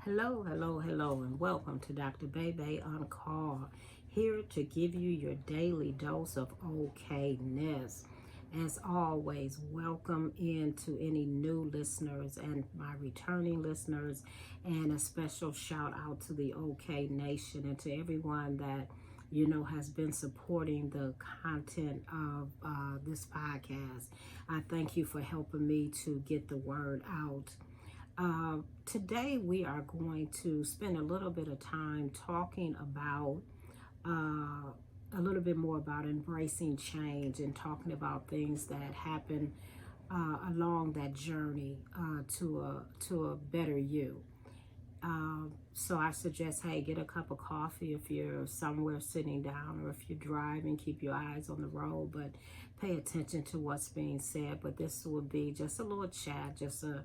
Hello, hello, hello, and welcome to Dr. Bebe on Call, here to give you your daily dose of okayness. As always, welcome into any new listeners and my returning listeners, and a special shout out to the OK Nation and to everyone that has been supporting the content of this podcast. I thank you for helping me to get the word out. Today, we are going to spend a little bit of time talking about a little bit more about embracing change and talking about things that happen along that journey to a better you. So I suggest, hey, get a cup of coffee if you're somewhere sitting down, or if you're driving, keep your eyes on the road, but pay attention to what's being said. But this will be just a little chat, just a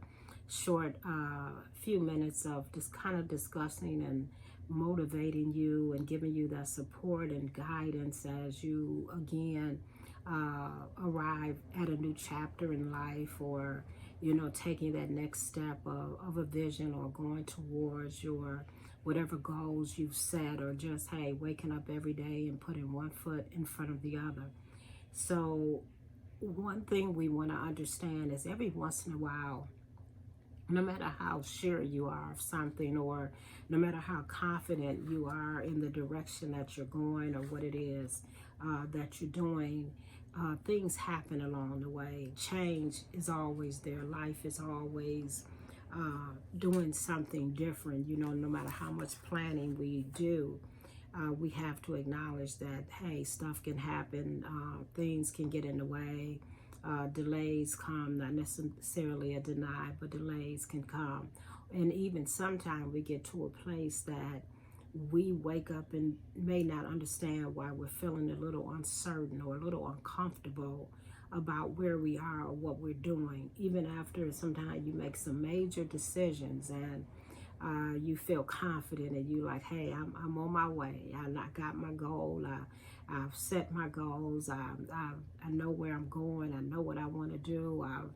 short few minutes of just kind of discussing and motivating you and giving you that support and guidance as you again arrive at a new chapter in life, or taking that next step of a vision, or going towards your whatever goals you've set, or just, hey, waking up every day and putting one foot in front of the other. So one thing we want to understand is every once in a while, no matter how sure you are of something, or no matter how confident you are in the direction that you're going, or what it is that you're doing, things happen along the way. Change is always there. Life is always doing something different. No matter how much planning we do, we have to acknowledge that, hey, stuff can happen, things can get in the way. Delays come, not necessarily a deny, but delays can come. And even sometimes we get to a place that we wake up and may not understand why we're feeling a little uncertain or a little uncomfortable about where we are or what we're doing. Even after sometimes you make some major decisions and you feel confident and you like, hey, I'm on my way. I got my goal. I've set my goals. I know where I'm going. I know what I want to do. I've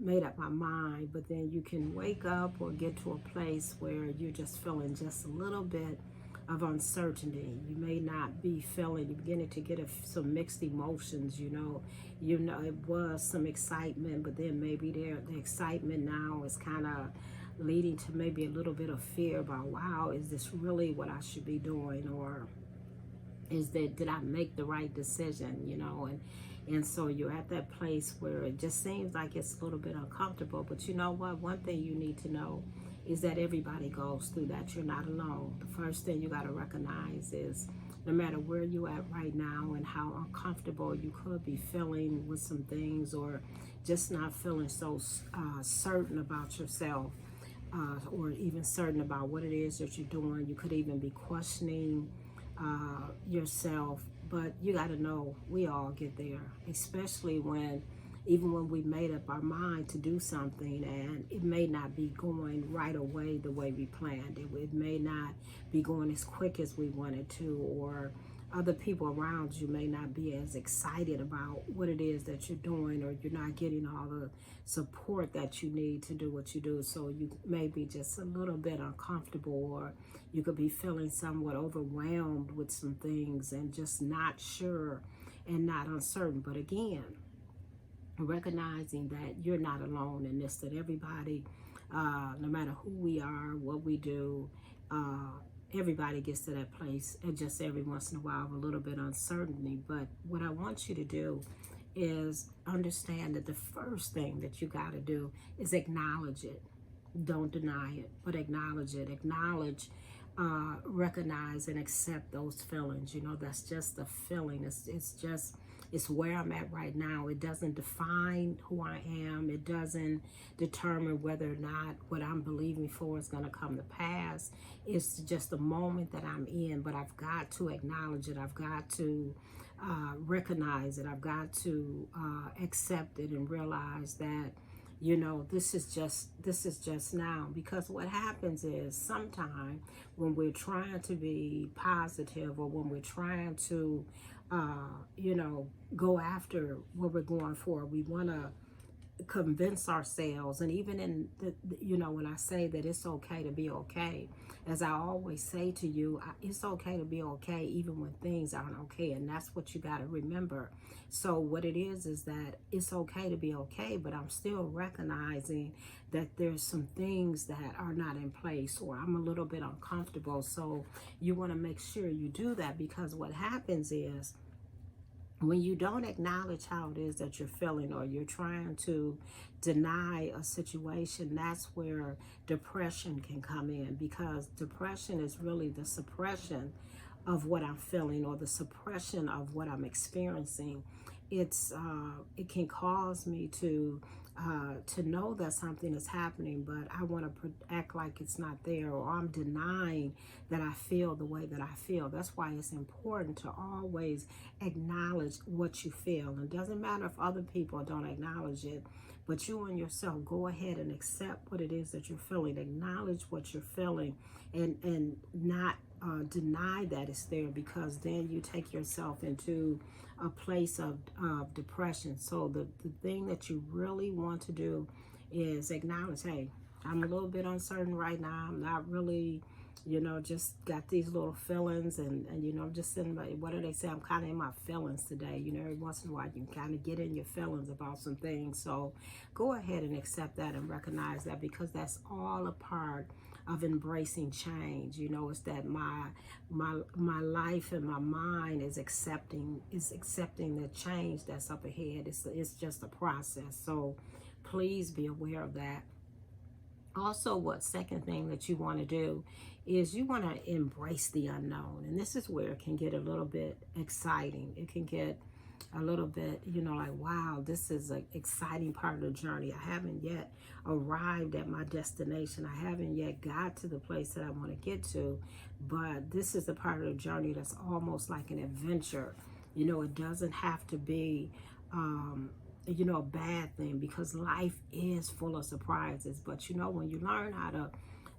made up my mind. But then you can wake up or get to a place where you're just feeling just a little bit of uncertainty. You may not be feeling, you're beginning to get some mixed emotions. It was some excitement, but then maybe the excitement now is kind of leading to maybe a little bit of fear about, wow, is this really what I should be doing? Or did I make the right decision? And so you're at that place where it just seems like it's a little bit uncomfortable. But you know what? One thing you need to know is that everybody goes through that. You're not alone. The first thing you got to recognize is, no matter where you at right now and how uncomfortable you could be feeling with some things, or just not feeling so certain about yourself, or even certain about what it is that you're doing. You could even be questioning yourself. But you got to know, we all get there, especially even when we made up our mind to do something, and it may not be going right away the way we planned it. It may not be going as quick as we wanted to, or other people around you may not be as excited about what it is that you're doing, or you're not getting all the support that you need to do what you do. So you may be just a little bit uncomfortable, or you could be feeling somewhat overwhelmed with some things and just not sure and not uncertain. But again, recognizing that you're not alone in this, that everybody, no matter who we are, what we do, everybody gets to that place, and just every once in a while a little bit uncertainty. But what I want you to do is understand that the first thing that you got to do is acknowledge it. Don't deny it, but acknowledge it. Recognize and accept those feelings. That's just a feeling. It's where I'm at right now. It doesn't define who I am. It doesn't determine whether or not what I'm believing for is going to come to pass. It's just the moment that I'm in, but I've got to acknowledge it. I've got to recognize it. I've got to accept it and realize that, this is just now. Because what happens is, sometimes when we're trying to be positive, or when we're trying to go after what we're going for, we want to convince ourselves, and even in when I say that it's okay to be okay, as I always say to you, it's okay to be okay even when things aren't okay, and that's what you got to remember. So what it is that it's okay to be okay, but I'm still recognizing that there's some things that are not in place, or I'm a little bit uncomfortable. So you want to make sure you do that, because what happens is, when you don't acknowledge how it is that you're feeling, or you're trying to deny a situation, that's where depression can come in, because depression is really the suppression of what I'm feeling, or the suppression of what I'm experiencing. It can cause me to know that something is happening, but I want to act like it's not there, or I'm denying that I feel the way that I feel. That's why it's important to always acknowledge what you feel. And it doesn't matter if other people don't acknowledge it, but you and yourself, go ahead and accept what it is that you're feeling. Acknowledge what you're feeling, and not deny that it's there, because then you take yourself into a place of depression. So the thing that you really want to do is acknowledge, hey, I'm a little bit uncertain right now. I'm not really, just got these little feelings, and I'm just in my, what do they say? I'm kind of in my feelings today. Every once in a while you can kind of get in your feelings about some things. So go ahead and accept that and recognize that, because that's all a part of embracing change. It's that my life and my mind is accepting the change that's up ahead. It's just a process. So please be aware of that. Also, what second thing that you want to do is you want to embrace the unknown. And this is where it can get a little bit exciting. It can get a little bit, like, wow, this is an exciting part of the journey. I haven't yet arrived at my destination. I haven't yet got to the place that I want to get to, but this is the part of the journey that's almost like an adventure. It doesn't have to be, a bad thing, because life is full of surprises. But when you learn how to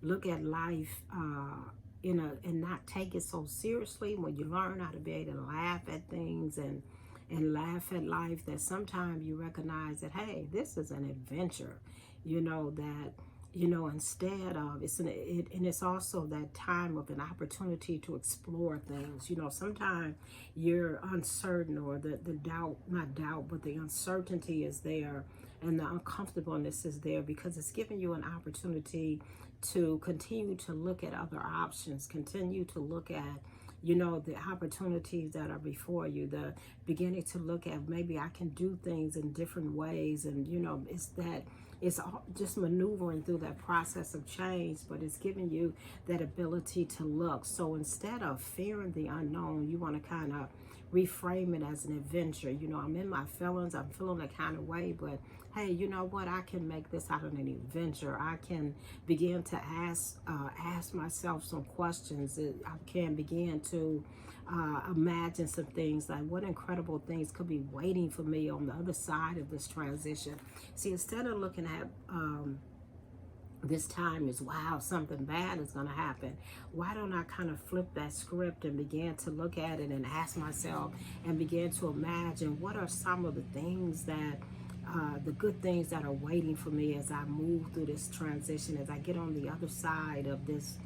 look at life and not take it so seriously, when you learn how to be able to laugh at things and laugh at life, that sometimes you recognize that, hey, this is an adventure, that instead of and it's also that time of an opportunity to explore things. Sometimes you're uncertain, or the doubt, not doubt, but the uncertainty is there, and the uncomfortableness is there, because it's giving you an opportunity to continue to look at other options, continue to look at the opportunities that are before you, the beginning to look at, maybe I can do things in different ways. And it's all just maneuvering through that process of change, but it's giving you that ability to look. So instead of fearing the unknown, you want to kind of reframe it as an adventure. I'm in my feelings, I'm feeling a kind of way, but hey, you know what? I can make this out of an adventure. I can begin to ask myself some questions. I can begin to imagine some things, like what incredible things could be waiting for me on the other side of this transition. See, instead of looking at this time is, wow, something bad is going to happen, why don't I kind of flip that script and begin to look at it and ask myself and begin to imagine what are some of the things that the good things that are waiting for me as I move through this transition, as I get on the other side of this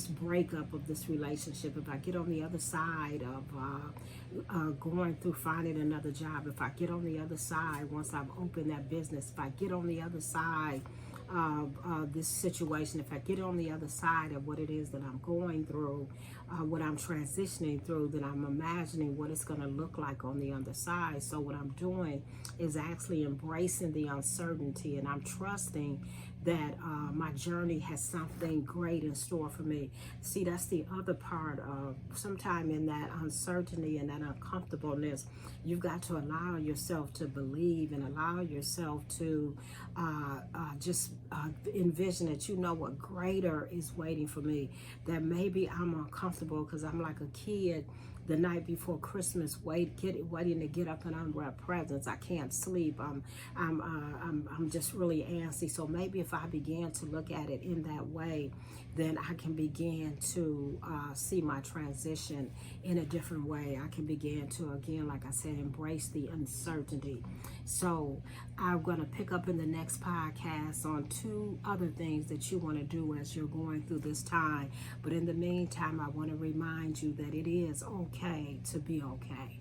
breakup of this relationship, if I get on the other side of going through finding another job, if I get on the other side once I've opened that business, if I get on the other side of this situation, if I get on the other side of what it is that I'm going through, what I'm transitioning through, then I'm imagining what it's going to look like on the other side. So what I'm doing is actually embracing the uncertainty, and I'm trusting that my journey has something great in store for me. See, that's the other part of sometime in that uncertainty and that uncomfortableness, you've got to allow yourself to believe and allow yourself to just envision that what greater is waiting for me, that maybe I'm uncomfortable because I'm like a kid the night before Christmas, waiting to get up and unwrap presents. I can't sleep. I'm just really antsy. So maybe if I began to look at it in that way, then I can begin to see my transition in a different way. I can begin to, again, like I said, embrace the uncertainty. So I'm going to pick up in the next podcast on 2 other things that you want to do as you're going through this time. But in the meantime, I want to remind you that it is okay to be okay.